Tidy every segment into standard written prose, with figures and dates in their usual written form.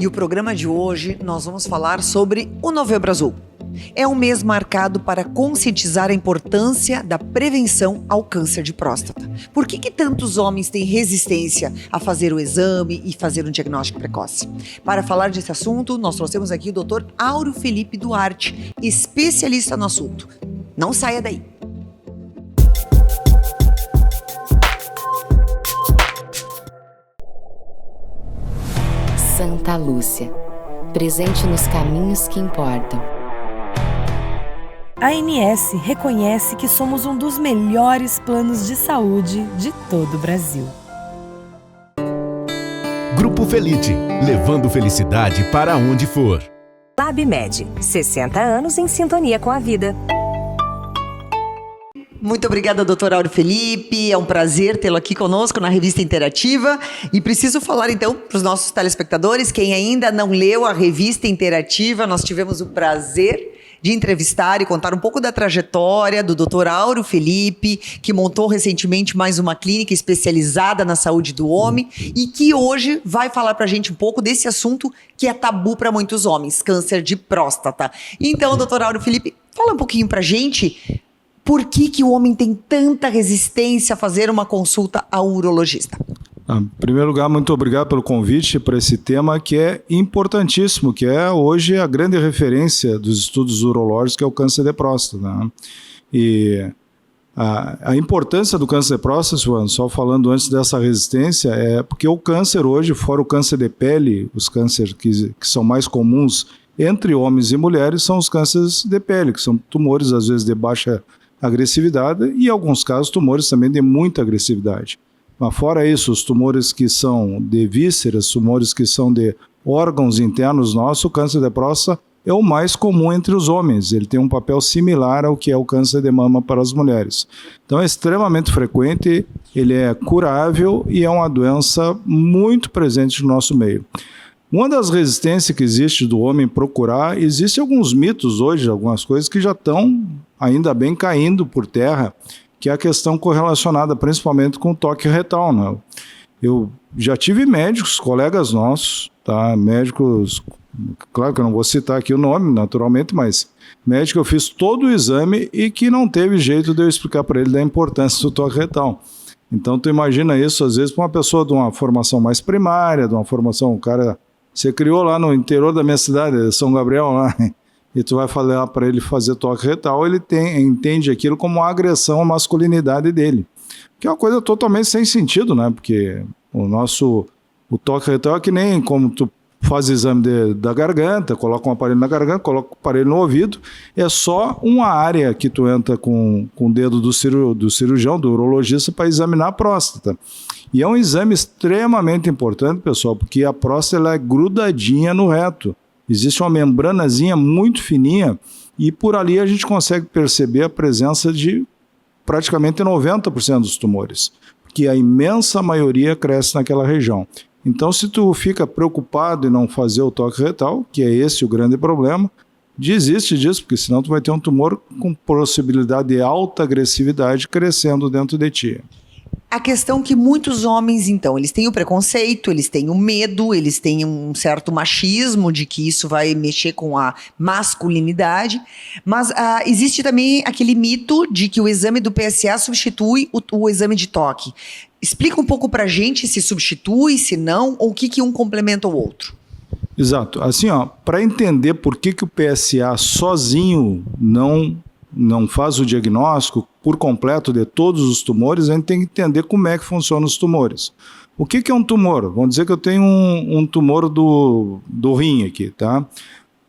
E o programa de hoje nós vamos falar sobre o Novembro Azul. É um mês marcado para conscientizar a importância da prevenção ao câncer de próstata. Por que tantos homens têm resistência a fazer o exame e fazer um diagnóstico precoce? Para falar desse assunto, nós trouxemos aqui o Dr. Áureo Felipe Duarte, especialista no assunto. Não saia daí! Santa Lúcia, presente nos caminhos que importam. A ANS reconhece que somos um dos melhores planos de saúde de todo o Brasil. Grupo Felite, levando felicidade para onde for. LabMed, 60 anos em sintonia com a vida. Muito obrigada, doutor Áureo Felipe. É um prazer tê-lo aqui conosco na Revista Interativa. E preciso falar, então, para os nossos telespectadores, quem ainda não leu a Revista Interativa, nós tivemos o prazer de entrevistar e contar um pouco da trajetória do Dr. Áureo Felipe, que montou recentemente mais uma clínica especializada na saúde do homem e que hoje vai falar pra gente um pouco desse assunto que é tabu para muitos homens, câncer de próstata. Então, Dr. Áureo Felipe, fala um pouquinho pra gente por que o homem tem tanta resistência a fazer uma consulta ao urologista. Em primeiro lugar, muito obrigado pelo convite para esse tema que é importantíssimo, que é hoje a grande referência dos estudos urológicos, que é o câncer de próstata, né? E a importância do câncer de próstata, só falando antes dessa resistência, é porque o câncer hoje, fora o câncer de pele, os cânceres que são mais comuns entre homens e mulheres, são os cânceres de pele, que são tumores às vezes de baixa agressividade e em alguns casos tumores também de muita agressividade. Mas fora isso, os tumores que são de vísceras, tumores que são de órgãos internos nossos, o câncer de próstata é o mais comum entre os homens. Ele tem um papel similar ao que é o câncer de mama para as mulheres. Então é extremamente frequente, ele é curável e é uma doença muito presente no nosso meio. Uma das resistências que existe do homem procurar, existem alguns mitos hoje, algumas coisas que já estão ainda bem caindo por terra, que é a questão correlacionada principalmente com o toque retal, né? Eu já tive médicos, colegas nossos, tá? Médicos, claro que eu não vou citar aqui o nome, naturalmente, mas médico eu fiz todo o exame e que não teve jeito de eu explicar para ele da importância do toque retal. Então tu imagina isso às vezes para uma pessoa de uma formação mais primária, de uma formação, o cara, você criou lá no interior da minha cidade, São Gabriel, lá, e tu vai falar para ele fazer toque retal, ele entende aquilo como uma agressão à masculinidade dele, que é uma coisa totalmente sem sentido, né? Porque o toque retal é que nem como tu faz exame da garganta, coloca um aparelho na garganta, coloca um aparelho no ouvido, é só uma área que tu entra com o dedo do cirurgião, do urologista, para examinar a próstata. E é um exame extremamente importante, pessoal, porque a próstata ela é grudadinha no reto. Existe uma membranazinha muito fininha e por ali a gente consegue perceber a presença de praticamente 90% dos tumores, porque a imensa maioria cresce naquela região. Então, se tu fica preocupado em não fazer o toque retal, que é esse o grande problema, desiste disso, porque senão tu vai ter um tumor com possibilidade de alta agressividade crescendo dentro de ti. A questão que muitos homens, então, eles têm o preconceito, eles têm o medo, eles têm um certo machismo de que isso vai mexer com a masculinidade, mas existe também aquele mito de que o exame do PSA substitui o exame de toque. Explica um pouco pra gente se substitui, se não, ou o que um complementa o outro. Exato. Assim, para entender por que o PSA sozinho não faz o diagnóstico por completo de todos os tumores, a gente tem que entender como é que funcionam os tumores. O que é um tumor? Vamos dizer que eu tenho um tumor do rim aqui, tá?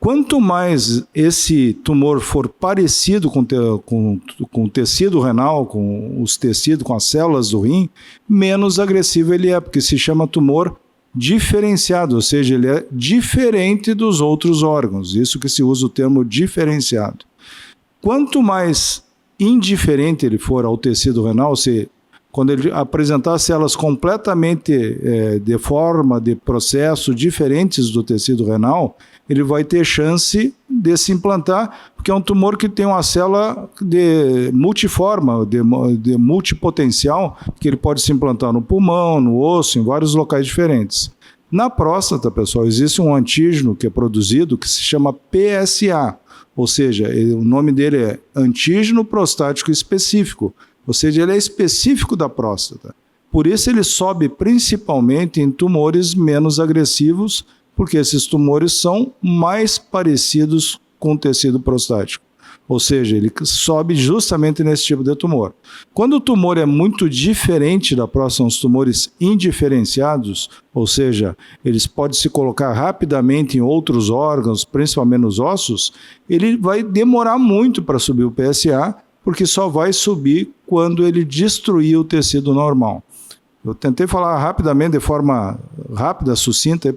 Quanto mais esse tumor for parecido com o tecido renal, com os tecidos, com as células do rim, menos agressivo ele é, porque se chama tumor diferenciado, ou seja, ele é diferente dos outros órgãos. Isso que se usa o termo diferenciado. Quanto mais indiferente ele for ao tecido renal, quando ele apresentar células completamente de forma, de processo diferentes do tecido renal, ele vai ter chance de se implantar, porque é um tumor que tem uma célula de multiforma, de multipotencial, que ele pode se implantar no pulmão, no osso, em vários locais diferentes. Na próstata, pessoal, existe um antígeno que é produzido que se chama PSA, ou seja, o nome dele é antígeno prostático específico, ou seja, ele é específico da próstata. Por isso ele sobe principalmente em tumores menos agressivos, porque esses tumores são mais parecidos com o tecido prostático. Ou seja, ele sobe justamente nesse tipo de tumor. Quando o tumor é muito diferente da próstata, são os tumores indiferenciados, ou seja, eles podem se colocar rapidamente em outros órgãos, principalmente nos ossos, ele vai demorar muito para subir o PSA, porque só vai subir quando ele destruir o tecido normal. Eu tentei falar rapidamente, de forma rápida, sucinta,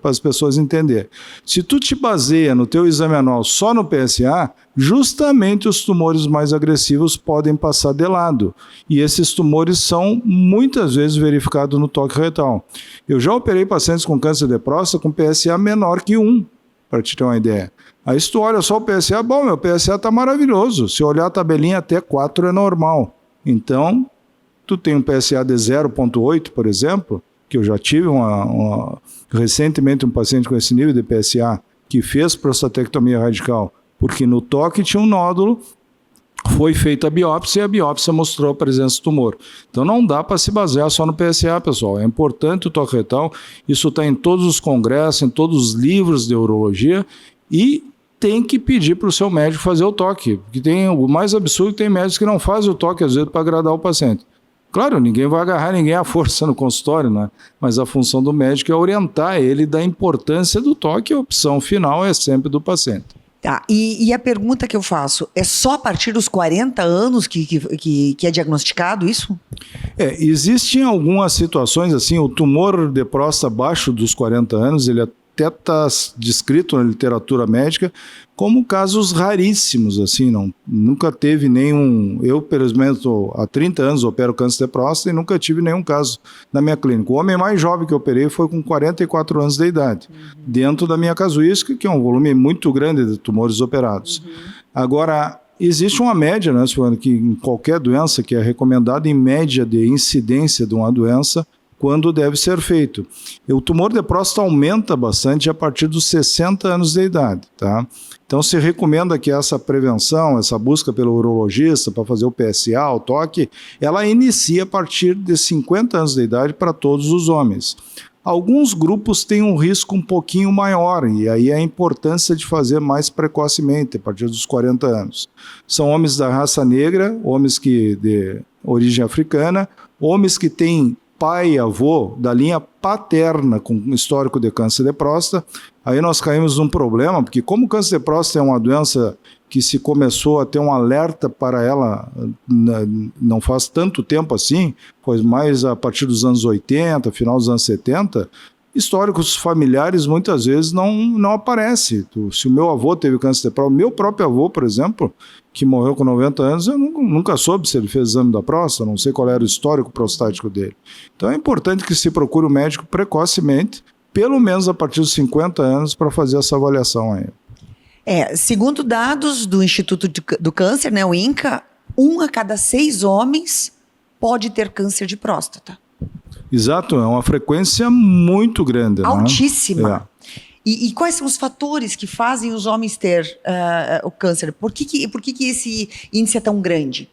para as pessoas entenderem. Se tu te baseia no teu exame anual só no PSA, justamente os tumores mais agressivos podem passar de lado. E esses tumores são muitas vezes verificados no toque retal. Eu já operei pacientes com câncer de próstata com PSA menor que 1, para te ter uma ideia. Aí se tu olha só o PSA, bom, meu PSA está maravilhoso. Se olhar a tabelinha, até 4 é normal. Então, tu tem um PSA de 0,8, por exemplo, que eu já tive recentemente um paciente com esse nível de PSA que fez prostatectomia radical, porque no toque tinha um nódulo, foi feita a biópsia e a biópsia mostrou a presença do tumor. Então não dá para se basear só no PSA, pessoal. É importante o toque retal, isso está em todos os congressos, em todos os livros de urologia, e tem que pedir para o seu médico fazer o toque, porque tem o mais absurdo, tem médicos que não fazem o toque, às vezes, para agradar o paciente. Claro, ninguém vai agarrar ninguém à força no consultório, né? Mas a função do médico é orientar ele da importância do toque, a opção final é sempre do paciente. Tá, e a pergunta que eu faço, é só a partir dos 40 anos que é diagnosticado isso? Existem algumas situações assim, o tumor de próstata abaixo dos 40 anos, ele até está descrito na literatura médica como casos raríssimos, assim, nunca teve nenhum, eu, por exemplo, há 30 anos opero câncer de próstata e nunca tive nenhum caso na minha clínica. O homem mais jovem que eu operei foi com 44 anos de idade, dentro da minha casuística, que é um volume muito grande de tumores operados. Agora, existe uma média, né, que em qualquer doença que é recomendada em média de incidência de uma doença, quando deve ser feito. O tumor de próstata aumenta bastante a partir dos 60 anos de idade, tá? Então se recomenda que essa prevenção, essa busca pelo urologista para fazer o PSA, o toque, ela inicia a partir de 50 anos de idade para todos os homens. Alguns grupos têm um risco um pouquinho maior, e aí a importância de fazer mais precocemente, a partir dos 40 anos. São homens da raça negra, homens de origem africana, homens que têm pai e avô da linha paterna com histórico de câncer de próstata. Aí nós caímos num problema, porque como o câncer de próstata é uma doença que se começou a ter um alerta para ela não faz tanto tempo assim, foi mais a partir dos anos 80, final dos anos 70, históricos familiares muitas vezes não aparece. Se o meu avô teve câncer de próstata, meu próprio avô, por exemplo, que morreu com 90 anos, eu nunca soube se ele fez exame da próstata, não sei qual era o histórico prostático dele. Então é importante que se procure o médico precocemente, pelo menos a partir dos 50 anos, para fazer essa avaliação aí. Segundo dados do Instituto do Câncer, né, o INCA, 1 a cada 6 homens pode ter câncer de próstata. Exato, é uma frequência muito grande. Altíssima. Né? E quais são os fatores que fazem os homens ter o câncer? Por que esse índice é tão grande?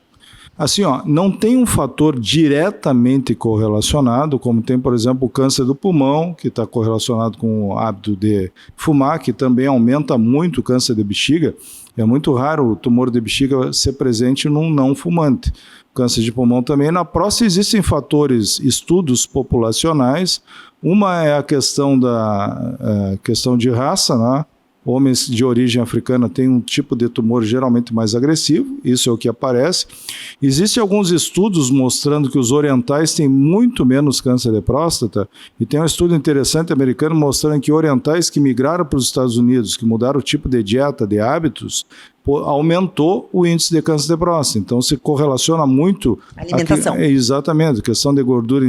Assim, não tem um fator diretamente correlacionado, como tem, por exemplo, o câncer do pulmão, que está correlacionado com o hábito de fumar, que também aumenta muito o câncer de bexiga. É muito raro o tumor de bexiga ser presente num não fumante. Câncer de pulmão também. Na próstata existem fatores, estudos populacionais. Uma é a questão questão de raça, né? Homens de origem africana têm um tipo de tumor geralmente mais agressivo, isso é o que aparece. Existem alguns estudos mostrando que os orientais têm muito menos câncer de próstata, e tem um estudo interessante americano mostrando que orientais que migraram para os Estados Unidos, que mudaram o tipo de dieta, de hábitos, aumentou o índice de câncer de próstata. Então se correlaciona muito... Alimentação. Exatamente, a questão de gordura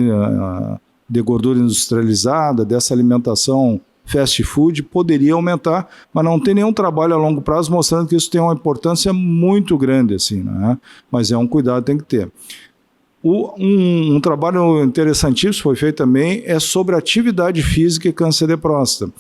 industrializada, dessa alimentação fast food, poderia aumentar, mas não tem nenhum trabalho a longo prazo mostrando que isso tem uma importância muito grande, assim, né? Mas é um cuidado que tem que ter. Um trabalho interessantíssimo foi feito também é sobre atividade física e câncer de próstata.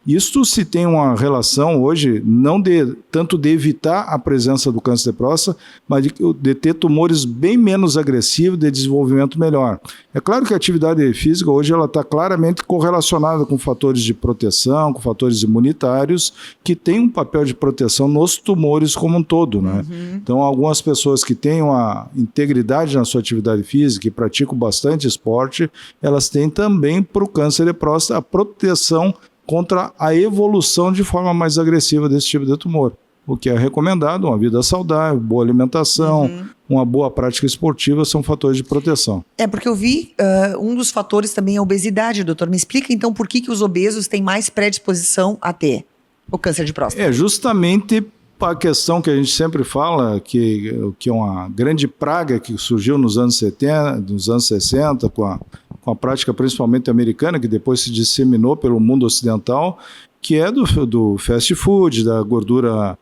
Isto se tem uma relação hoje, não tanto de evitar a presença do câncer de próstata, mas de ter tumores bem menos agressivos, de desenvolvimento melhor. É claro que a atividade física hoje ela está claramente correlacionada com fatores de proteção, com fatores imunitários, que têm um papel de proteção nos tumores como um todo, né? Então, algumas pessoas que têm uma integridade na sua atividade física e praticam bastante esporte, elas têm também para o câncer de próstata a proteção contra a evolução de forma mais agressiva desse tipo de tumor. O que é recomendado, uma vida saudável, boa alimentação, uma boa prática esportiva são fatores de proteção. Porque eu vi um dos fatores também é a obesidade, doutor. Me explica então por que os obesos têm mais predisposição a ter o câncer de próstata. É justamente a questão que a gente sempre fala, que é uma grande praga que surgiu nos anos 70, nos anos 60, com a prática principalmente americana, que depois se disseminou pelo mundo ocidental, que é do fast food, da gordura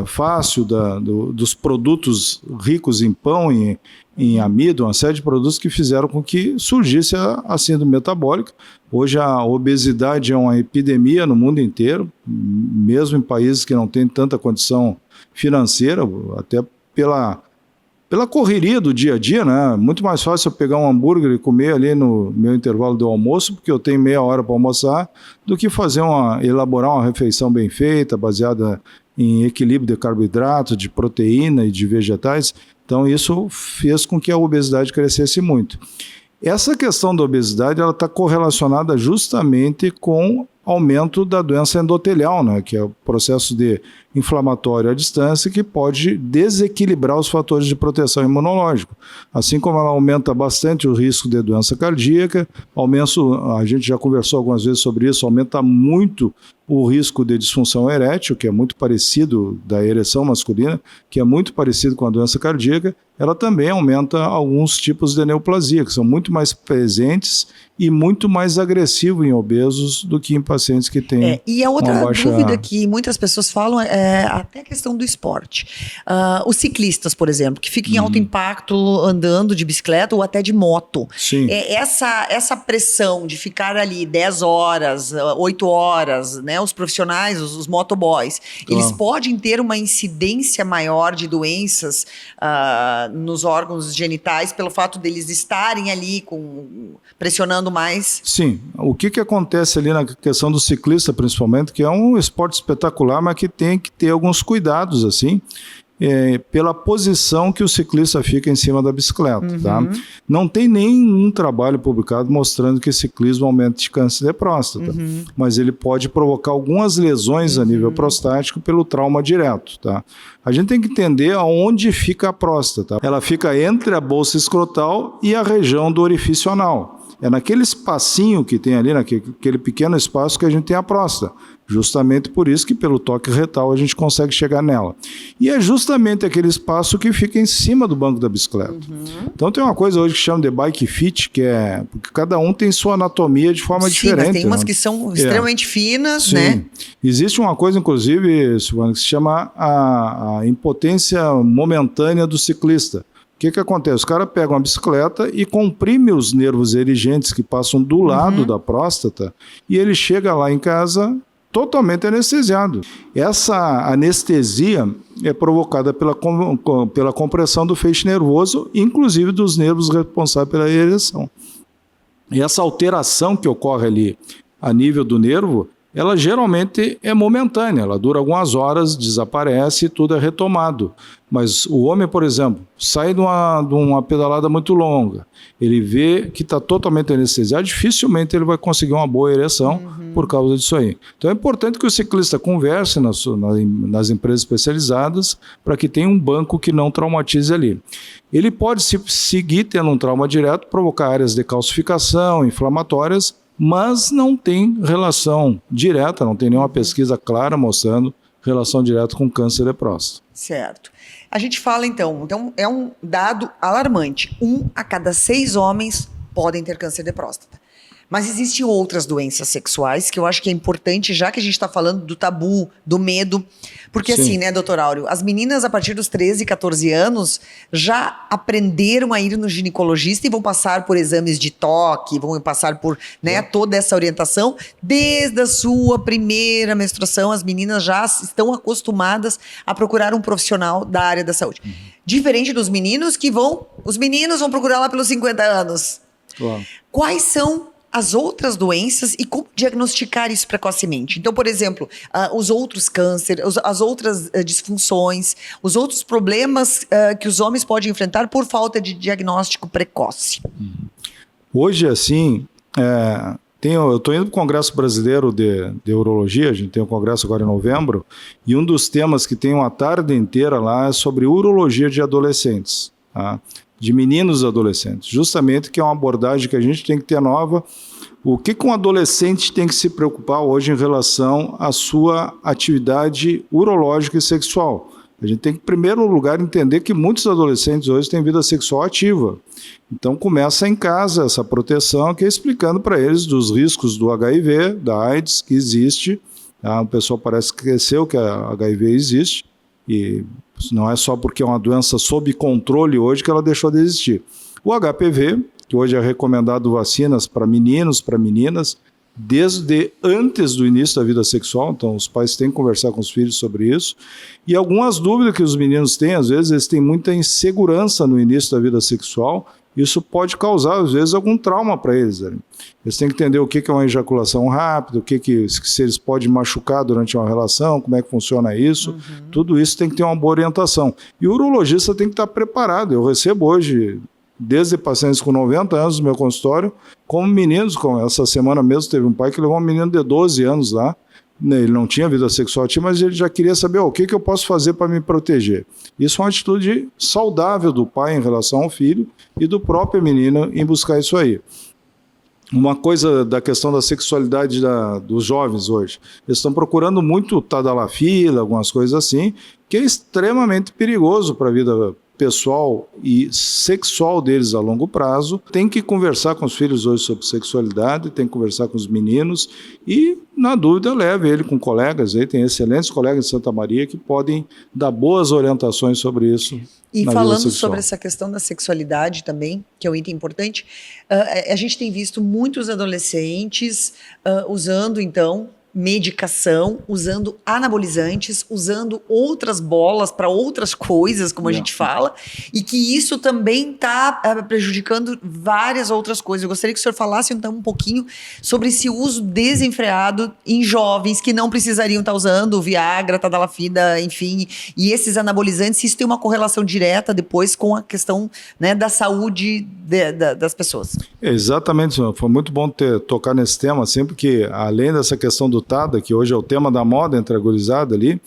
fácil, dos produtos ricos em pão, em amido, uma série de produtos que fizeram com que surgisse a síndrome metabólica. Hoje a obesidade é uma epidemia no mundo inteiro, mesmo em países que não têm tanta condição financeira, até pela correria do dia a dia, né? Muito mais fácil eu pegar um hambúrguer e comer ali no meu intervalo do almoço, porque eu tenho meia hora para almoçar, do que elaborar uma refeição bem feita, baseada em equilíbrio de carboidrato, de proteína e de vegetais. Então isso fez com que a obesidade crescesse muito. Essa questão da obesidade ela está correlacionada justamente com aumento da doença endotelial, né, que é o processo de inflamatório à distância que pode desequilibrar os fatores de proteção imunológica. Assim como ela aumenta bastante o risco de doença cardíaca, a gente já conversou algumas vezes sobre isso, aumenta muito o risco de disfunção erétil, que é muito parecido da ereção masculina, que é muito parecido com a doença cardíaca, ela também aumenta alguns tipos de neoplasia, que são muito mais presentes e muito mais agressivos em obesos do que em pacientes que têm e a outra uma baixa... dúvida que muitas pessoas falam é até a questão do esporte. Os ciclistas, por exemplo, que ficam em alto impacto andando de bicicleta ou até de moto. Sim. Essa pressão de ficar ali 10 horas, 8 horas, né, os profissionais, os motoboys, eles podem ter uma incidência maior de doenças nos órgãos genitais pelo fato deles estarem ali pressionando mais? Sim. O que acontece ali na questão do ciclista, principalmente, que é um esporte espetacular, mas que tem que ter alguns cuidados, assim, pela posição que o ciclista fica em cima da bicicleta, tá? Não tem nenhum trabalho publicado mostrando que ciclismo aumenta de câncer de próstata, mas ele pode provocar algumas lesões a nível prostático pelo trauma direto, tá? A gente tem que entender aonde fica a próstata. Ela fica entre a bolsa escrotal e a região do orifício anal. É naquele espacinho que tem ali, naquele pequeno espaço que a gente tem a próstata. Justamente por isso que pelo toque retal a gente consegue chegar nela. E é justamente aquele espaço que fica em cima do banco da bicicleta. Então tem uma coisa hoje que chama de bike fit, que é... Porque cada um tem sua anatomia de forma diferente. Mas tem umas que são extremamente finas, Sim. né? Existe uma coisa, inclusive, Silvana, que se chama a impotência momentânea do ciclista. O que acontece? Os caras pegam a bicicleta e comprime os nervos erigentes que passam do lado da próstata e ele chega lá em casa totalmente anestesiado. Essa anestesia é provocada pela compressão do feixe nervoso, inclusive dos nervos responsáveis pela ereção. E essa alteração que ocorre ali a nível do nervo, ela geralmente é momentânea, ela dura algumas horas, desaparece e tudo é retomado. Mas o homem, por exemplo, sai de uma pedalada muito longa, ele vê que está totalmente anestesiado, dificilmente ele vai conseguir uma boa ereção por causa disso aí. Então é importante que o ciclista converse nas empresas especializadas para que tenha um banco que não traumatize ali. Ele pode seguir tendo um trauma direto, provocar áreas de calcificação, inflamatórias, mas não tem relação direta, não tem nenhuma pesquisa clara mostrando relação direta com câncer de próstata. Certo. A gente fala então é um dado alarmante. 1 a cada 6 homens podem ter câncer de próstata. Mas existem outras doenças sexuais que eu acho que é importante, já que a gente está falando do tabu, do medo. Porque Sim. assim, né, doutor Áureo, as meninas a partir dos 13, 14 anos já aprenderam a ir no ginecologista e vão passar por exames de toque, vão passar por, né, toda essa orientação. Desde a sua primeira menstruação, as meninas já estão acostumadas a procurar um profissional da área da saúde. Diferente dos meninos os meninos vão procurar lá pelos 50 anos. Claro. Quais são as outras doenças e como diagnosticar isso precocemente? Então, por exemplo, os outros cânceres, as outras disfunções, os outros problemas que os homens podem enfrentar por falta de diagnóstico precoce. Hoje, assim, eu estou indo para o Congresso Brasileiro de Urologia, a gente tem um congresso agora em novembro, e um dos temas que tem uma tarde inteira lá é sobre urologia de adolescentes, tá? De meninos e adolescentes, justamente que é uma abordagem que a gente tem que ter nova. O que um adolescente tem que se preocupar hoje em relação à sua atividade urológica e sexual? A gente tem que, em primeiro lugar, entender que muitos adolescentes hoje têm vida sexual ativa. Então, começa em casa essa proteção, que é explicando para eles dos riscos do HIV, da AIDS, que existe. Tá? O pessoal parece que esqueceu que a HIV existe, e não é só porque é uma doença sob controle hoje que ela deixou de existir. O HPV, que hoje é recomendado vacinas para meninos, para meninas, desde antes do início da vida sexual, então os pais têm que conversar com os filhos sobre isso. E algumas dúvidas que os meninos têm, às vezes eles têm muita insegurança no início da vida sexual, isso pode causar, às vezes, algum trauma para eles. Né? Eles têm que entender o que é uma ejaculação rápida, se eles podem machucar durante uma relação, como é que funciona isso. Tudo isso tem que ter uma boa orientação. E o urologista tem que estar preparado. Eu recebo hoje, desde pacientes com 90 anos no meu consultório, como meninos, como essa semana mesmo teve um pai que levou um menino de 12 anos lá, ele não tinha vida sexual ativa, mas ele já queria saber o que eu posso fazer para me proteger. Isso é uma atitude saudável do pai em relação ao filho e do próprio menino em buscar isso aí. Uma coisa da questão da sexualidade dos jovens hoje, eles estão procurando muito tadalafila, algumas coisas assim, que é extremamente perigoso para a vida pessoal e sexual deles a longo prazo. Tem que conversar com os filhos hoje sobre sexualidade, tem que conversar com os meninos e, na dúvida, leve ele com colegas. Aí tem excelentes colegas de Santa Maria que podem dar boas orientações sobre isso. E falando sobre essa questão da sexualidade também, que é um item importante, a gente tem visto muitos adolescentes usando, então, medicação, usando anabolizantes, usando outras bolas para outras coisas, como a gente fala, e que isso também está prejudicando várias outras coisas. Eu gostaria que o senhor falasse então um pouquinho sobre esse uso desenfreado em jovens que não precisariam estar usando Viagra, Tadalafila, enfim, e esses anabolizantes, se isso tem uma correlação direta depois com a questão, né, da saúde das pessoas. Exatamente, senhor. Foi muito bom tocar nesse tema, assim, porque além dessa questão do TADA, que hoje é o tema da moda entre a gurizada ali,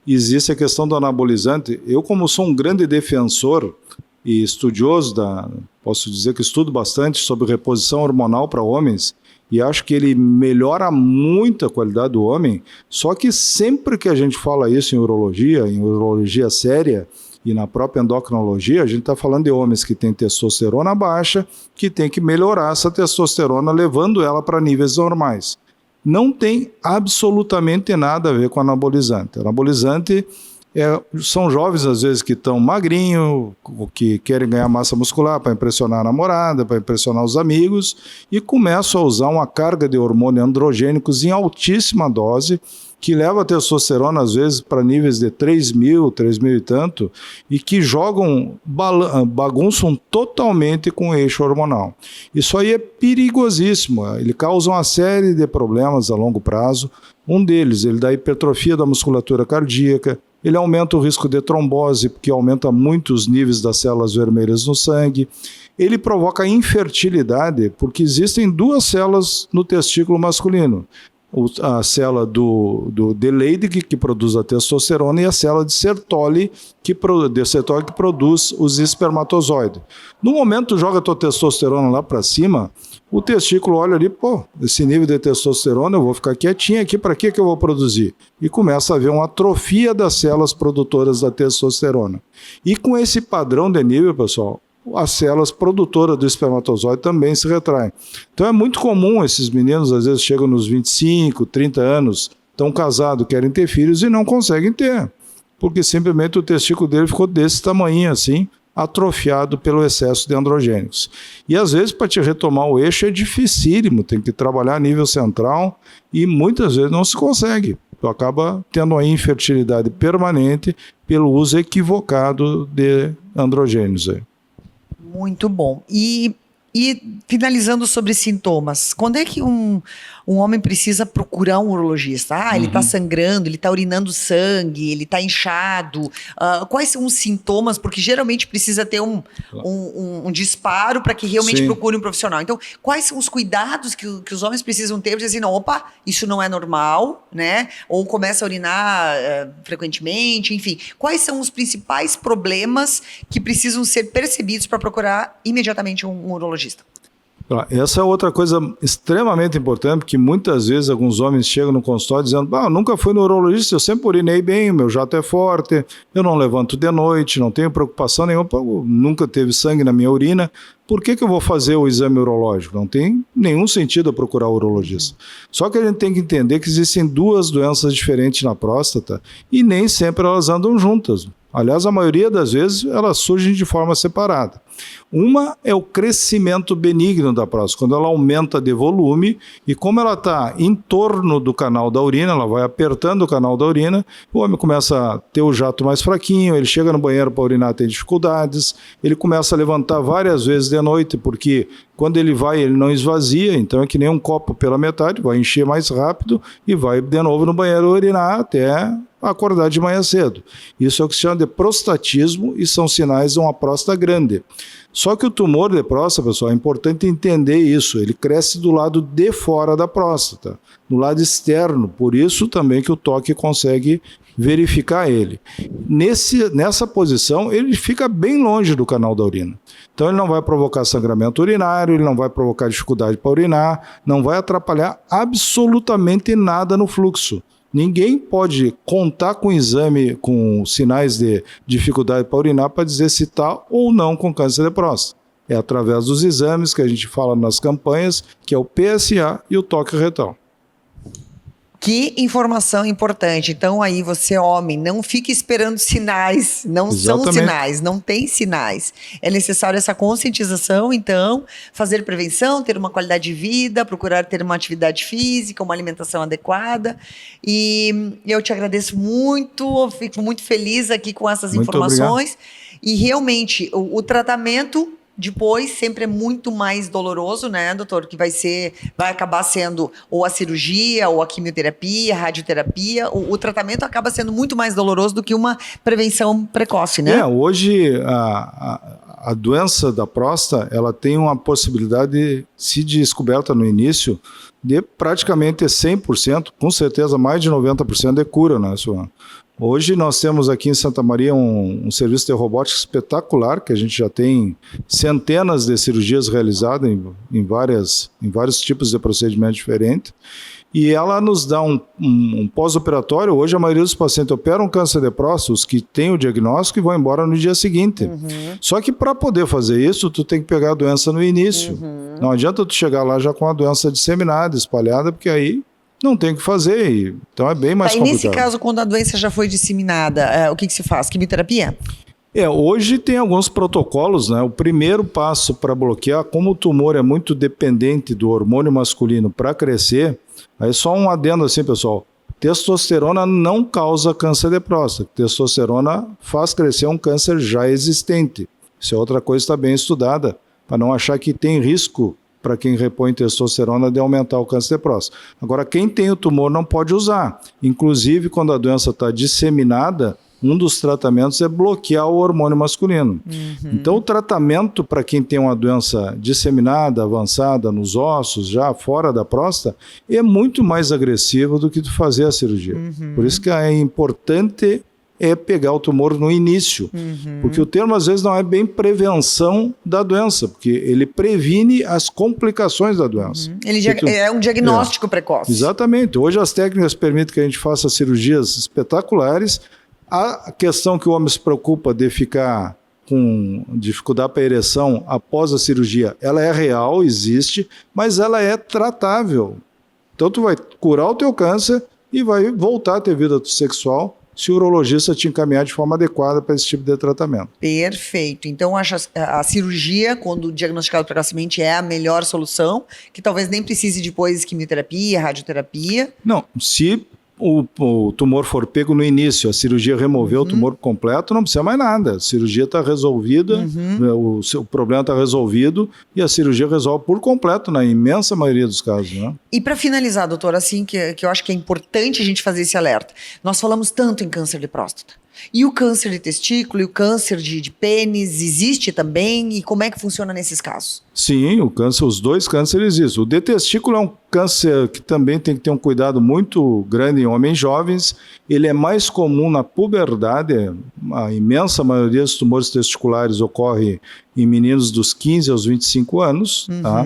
existe a questão do anabolizante. Eu, como sou um grande defensor e estudioso posso dizer que estudo bastante sobre reposição hormonal para homens, e acho que ele melhora muito a qualidade do homem, só que sempre que a gente fala isso em urologia séria, e na própria endocrinologia, a gente está falando de homens que têm testosterona baixa, que tem que melhorar essa testosterona, levando ela para níveis normais. Não tem absolutamente nada a ver com anabolizante. Anabolizante são jovens, às vezes, que estão magrinhos, que querem ganhar massa muscular para impressionar a namorada, para impressionar os amigos, e começam a usar uma carga de hormônios androgênicos em altíssima dose, que leva a testosterona, às vezes, para níveis de 3.000 e tanto, e que bagunçam totalmente com o eixo hormonal. Isso aí é perigosíssimo, ele causa uma série de problemas a longo prazo. Um deles, ele dá hipertrofia da musculatura cardíaca, ele aumenta o risco de trombose, porque aumenta muito os níveis das células vermelhas no sangue. Ele provoca infertilidade, porque existem duas células no testículo masculino. A célula de Leydig, que produz a testosterona, e a célula de Sertoli, que produz os espermatozoides. No momento, joga a tua testosterona lá para cima, o testículo olha ali, esse nível de testosterona, eu vou ficar quietinho aqui, para que eu vou produzir? E começa a haver uma atrofia das células produtoras da testosterona. E com esse padrão de nível, pessoal, as células produtoras do espermatozoide também se retraem. Então é muito comum esses meninos, às vezes chegam nos 25, 30 anos, estão casados, querem ter filhos e não conseguem ter, porque simplesmente o testículo dele ficou desse tamanho assim, atrofiado pelo excesso de androgênicos. E às vezes para te retomar o eixo é dificílimo, tem que trabalhar a nível central e muitas vezes não se consegue. Tu acaba tendo uma infertilidade permanente pelo uso equivocado de androgênios. Muito bom. E finalizando sobre sintomas, quando é que um homem precisa procurar um urologista? Ele está sangrando, ele está urinando sangue, ele está inchado. Quais são os sintomas? Porque geralmente precisa ter um disparo para que realmente procure um profissional. Então, quais são os cuidados que os homens precisam ter para dizer assim, não, opa, isso não é normal, né? Ou começa a urinar frequentemente, enfim. Quais são os principais problemas que precisam ser percebidos para procurar imediatamente um urologista? Essa é outra coisa extremamente importante, porque muitas vezes alguns homens chegam no consultório dizendo, nunca fui no urologista, eu sempre urinei bem, meu jato é forte, eu não levanto de noite, não tenho preocupação nenhuma, nunca teve sangue na minha urina, por que eu vou fazer o exame urológico? Não tem nenhum sentido eu procurar o urologista. Só que a gente tem que entender que existem duas doenças diferentes na próstata e nem sempre elas andam juntas. Aliás, a maioria das vezes elas surgem de forma separada. Uma é o crescimento benigno da próstata, quando ela aumenta de volume e como ela está em torno do canal da urina, ela vai apertando o canal da urina, o homem começa a ter o jato mais fraquinho, ele chega no banheiro para urinar, tem dificuldades, ele começa a levantar várias vezes de noite, porque quando ele vai, ele não esvazia, então é que nem um copo pela metade, vai encher mais rápido e vai de novo no banheiro urinar até acordar de manhã cedo. Isso é o que se chama de prostatismo e são sinais de uma próstata grande. Só que o tumor de próstata, pessoal, é importante entender isso, ele cresce do lado de fora da próstata, no lado externo, por isso também que o toque consegue verificar ele. Nessa posição, ele fica bem longe do canal da urina. Então ele não vai provocar sangramento urinário, ele não vai provocar dificuldade para urinar, não vai atrapalhar absolutamente nada no fluxo. Ninguém pode contar com exame com sinais de dificuldade para urinar para dizer se está ou não com câncer de próstata. É através dos exames que a gente fala nas campanhas, que é o PSA e o toque retal. Que informação importante. Então aí você, homem, não fique esperando sinais, não são sinais, não tem sinais. É necessário essa conscientização, então, fazer prevenção, ter uma qualidade de vida, procurar ter uma atividade física, uma alimentação adequada. E eu te agradeço muito, fico muito feliz aqui com essas informações. Obrigado. E realmente, o tratamento depois sempre é muito mais doloroso, né, doutor? Que vai acabar sendo ou a cirurgia, ou a quimioterapia, a radioterapia. O tratamento acaba sendo muito mais doloroso do que uma prevenção precoce, né? Hoje a doença da próstata, ela tem uma possibilidade, se descoberta no início, de praticamente 100%, com certeza mais de 90% de cura, né, Suana? Hoje nós temos aqui em Santa Maria um serviço de robótica espetacular, que a gente já tem centenas de cirurgias realizadas em vários tipos de procedimentos diferentes, e ela nos dá um pós-operatório. Hoje a maioria dos pacientes operam câncer de próstata, os que têm o diagnóstico e vão embora no dia seguinte. Só que para poder fazer isso, tu tem que pegar a doença no início. Não adianta tu chegar lá já com a doença disseminada, espalhada, porque aí não tem o que fazer, então é bem mais complicado. E nesse caso, quando a doença já foi disseminada, o que se faz? Quimioterapia? Hoje tem alguns protocolos, né? O primeiro passo para bloquear, como o tumor é muito dependente do hormônio masculino para crescer, aí só um adendo assim, pessoal, testosterona não causa câncer de próstata, testosterona faz crescer um câncer já existente. Isso é outra coisa que está bem estudada, para não achar que tem risco para quem repõe testosterona de aumentar o câncer de próstata. Agora, quem tem o tumor não pode usar. Inclusive, quando a doença está disseminada, um dos tratamentos é bloquear o hormônio masculino. Então, o tratamento para quem tem uma doença disseminada, avançada nos ossos, já fora da próstata, é muito mais agressivo do que tu fazer a cirurgia. Por isso que é importante pegar o tumor no início, porque o termo às vezes não é bem prevenção da doença, porque ele previne as complicações da doença. É um diagnóstico precoce. Exatamente. Hoje as técnicas permitem que a gente faça cirurgias espetaculares. A questão que o homem se preocupa de ficar com dificuldade para ereção após a cirurgia, ela é real, existe, mas ela é tratável. Então tu vai curar o teu câncer e vai voltar a ter vida sexual se o urologista te encaminhar de forma adequada para esse tipo de tratamento. Perfeito. Então, acho a cirurgia, quando diagnosticado precocemente, é a melhor solução, que talvez nem precise depois quimioterapia, radioterapia. Não, se o tumor for pego no início, a cirurgia removeu o tumor completo, não precisa mais nada. A cirurgia está resolvida, o problema está resolvido e a cirurgia resolve por completo, na imensa maioria dos casos. Né? E para finalizar, doutor, assim, que eu acho que é importante a gente fazer esse alerta. Nós falamos tanto em câncer de próstata. E o câncer de testículo e o câncer de pênis existe também? E como é que funciona nesses casos? Sim, o câncer, os dois cânceres existem. O de testículo é um câncer que também tem que ter um cuidado muito grande em homens jovens. Ele é mais comum na puberdade. A imensa maioria dos tumores testiculares ocorre em meninos dos 15 aos 25 anos. Tá?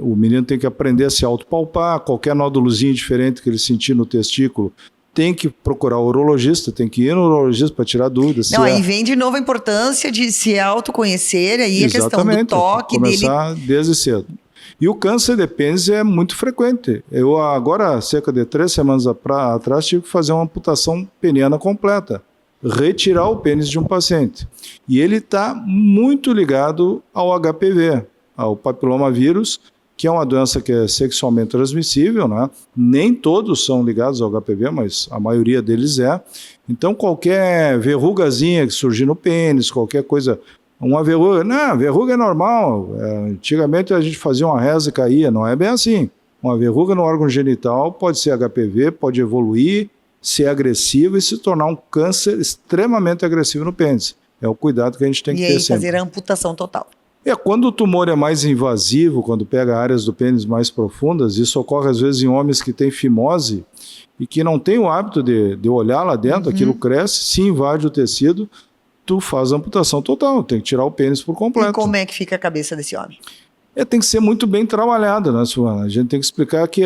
O menino tem que aprender a se autopalpar. Qualquer nódulozinho diferente que ele sentir no testículo, tem que procurar o urologista, tem que ir no urologista para tirar dúvidas. Não, aí vem de novo a importância de se autoconhecer, aí a questão do toque começar dele. Desde cedo. E o câncer de pênis é muito frequente. Eu agora, cerca de 3 semanas atrás, tive que fazer uma amputação peniana completa. Retirar o pênis de um paciente. E ele está muito ligado ao HPV, ao papilomavírus, que é uma doença que é sexualmente transmissível, né? Nem todos são ligados ao HPV, mas a maioria deles é. Então, qualquer verrugazinha que surgir no pênis, qualquer coisa, uma verruga, não, verruga é normal. Antigamente a gente fazia uma reza e caía, não é bem assim. Uma verruga no órgão genital pode ser HPV, pode evoluir, ser agressivo e se tornar um câncer extremamente agressivo no pênis. É o cuidado que a gente tem que ter sempre. E aí fazer a amputação total. Quando o tumor é mais invasivo, quando pega áreas do pênis mais profundas, isso ocorre às vezes em homens que têm fimose e que não têm o hábito de olhar lá dentro, aquilo cresce, se invade o tecido, tu faz a amputação total, tem que tirar o pênis por completo. E como é que fica a cabeça desse homem? Tem que ser muito bem trabalhada, né, Silvana? A gente tem que explicar que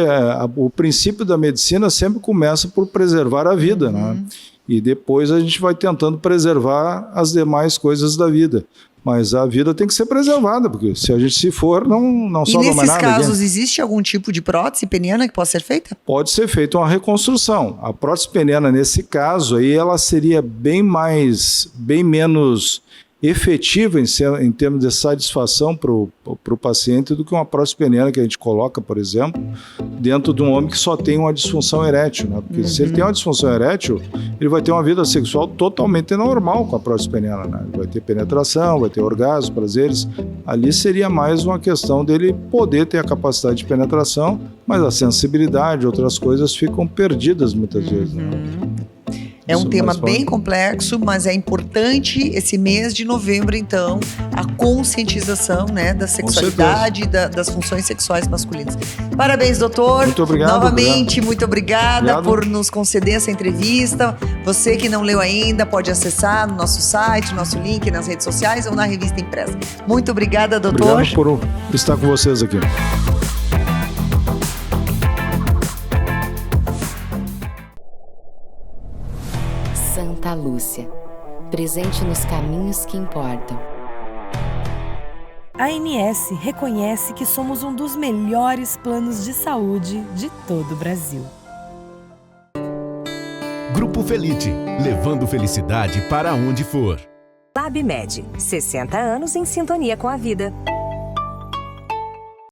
o princípio da medicina sempre começa por preservar a vida, né? E depois a gente vai tentando preservar as demais coisas da vida. Mas a vida tem que ser preservada, porque se a gente se for, não sobra mais nada. E nesses casos, existe algum tipo de prótese peniana que possa ser feita? Pode ser feita uma reconstrução. A prótese peniana, nesse caso, aí, ela seria bem menos efetiva em termos de satisfação para o paciente do que uma prótese peniana que a gente coloca, por exemplo, dentro de um homem que só tem uma disfunção erétil, né? Porque se ele tem uma disfunção erétil, ele vai ter uma vida sexual totalmente normal com a prótese peniana, né? Vai ter penetração, vai ter orgasmo, prazeres. Ali seria mais uma questão dele poder ter a capacidade de penetração, mas a sensibilidade, outras coisas ficam perdidas muitas vezes, né? É um tema bem complexo, mas é importante esse mês de novembro, então, a conscientização, né, da sexualidade e das funções sexuais masculinas. Parabéns, doutor. Muito obrigado. Novamente, muito obrigada por nos conceder essa entrevista. Você que não leu ainda, pode acessar no nosso site, nosso link nas redes sociais ou na revista impressa. Muito obrigada, doutor. Obrigado por estar com vocês aqui. Santa Lúcia, presente nos caminhos que importam. A ANS reconhece que somos um dos melhores planos de saúde de todo o Brasil. Grupo Felite, levando felicidade para onde for. LabMed, 60 anos em sintonia com a vida.